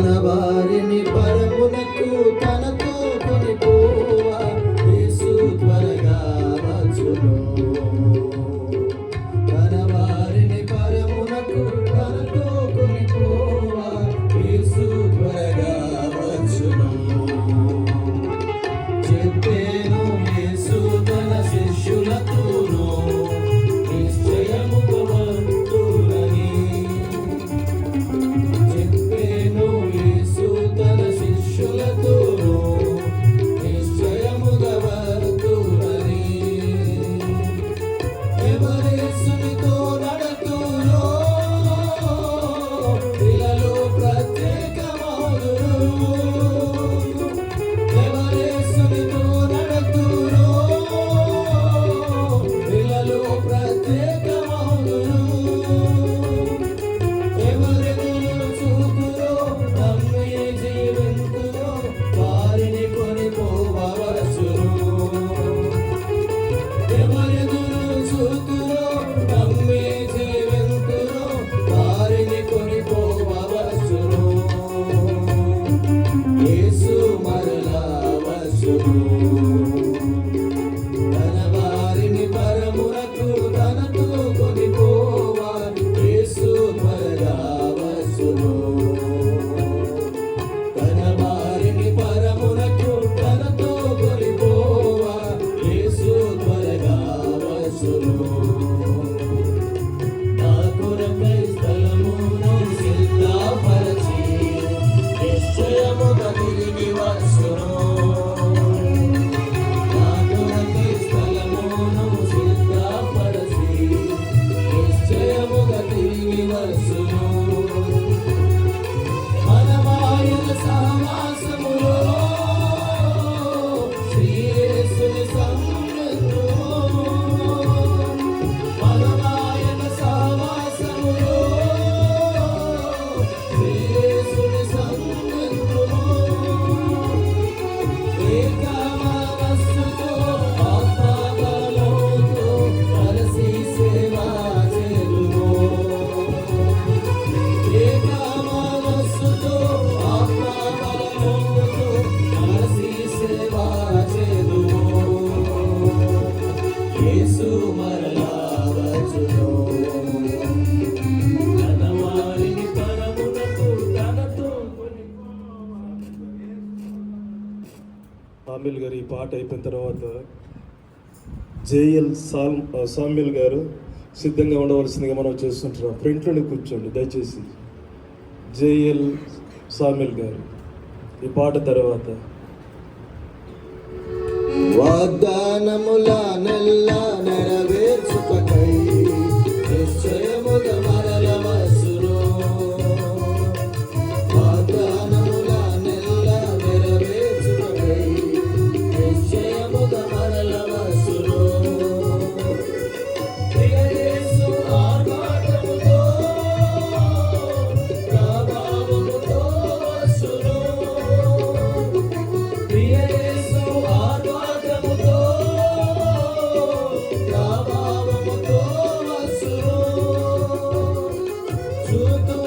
తన వారిని పరమునకు తనతో కొనిపోవా యేసు త్వరగా వచ్చును. తన వారిని పరమునకు తనతో కొనిపోవా యేసు త్వరగా వచ్చును. చెప్పేను యేసు తన శిష్యులతోను నిశ్చయముగా వస్తునని. చెప్పేను యేసు తన శిష్యులతోను నిశ్చయముగా వస్తునని. ఎవరేసునితో నడుతురో ఇలలో ప్రత్యేకమౌదురు. ఎవరేసునితో నడుతురో ఇలలో ప్రత్యేకమౌదురు. ఎవరెదురు చూతురో నమ్మి జీవింతురో వారిని కొనిపోవవలసును. ఎవరెదురు చూతురో నమ్మి జీవింతురో వారిని కొనిపోవవలసును. యేసు మరలా వచ్చును. తన వారిని పరమునకు తనతో కొనిపోవా యేసు త్వరగా వచ్చును. తన వారిని పరమునకు తనతో కొనిపోవా యేసు త్వరగా వచ్చును. నా కొరకై స్థలమును సిద్ధపరచి నిశ్చయముగా తిరిగి వచ్చును. నా కొరకై స్థలమును సిద్ధపరచి నిశ్చయముగా తిరిగి వచ్చును. మనమాయన సహవాసములో శ్రీ యేసుని సంగములో. మనమాయన సహవాసములో శ్రీ యేసుని సంగములో. ఏక మనస్సుతో ఆత్మబలముతో కలిసి సేవ చేయుము. ఏక మనస్సుతో ఆత్మబలముతో కలిసి సేవ చేయుము. యేసు మరలా వచ్చును. తన వారిని పరమునకు తనతో సామ్యుల్ గారు ఈ పాట అయిపోయిన తర్వాత జేఎల్ సామ్యుల్ గారు సిద్ధంగా ఉండవలసిందిగా మనం చేస్తుంటాం. ఫ్రంట్లోనే కూర్చోండి దయచేసి. జేఎల్ సామ్యుల్ గారు ఈ పాట తర్వాత వాగ్దానముల నెల్ల నెరవేర్చుటకై నిశ్చయముగా మరల వచ్చును. వాగ్దానముల నెల్ల నెరవేర్చుటకై నిశ్చయముగా మరల వచ్చును. ప్రియ యేసు ఆర్భాటముతో ప్రభావముతో వచ్చును. ప్రియ యేసు ఆర్భాటముతో ప్రభావముతో వచ్చును. చూతూ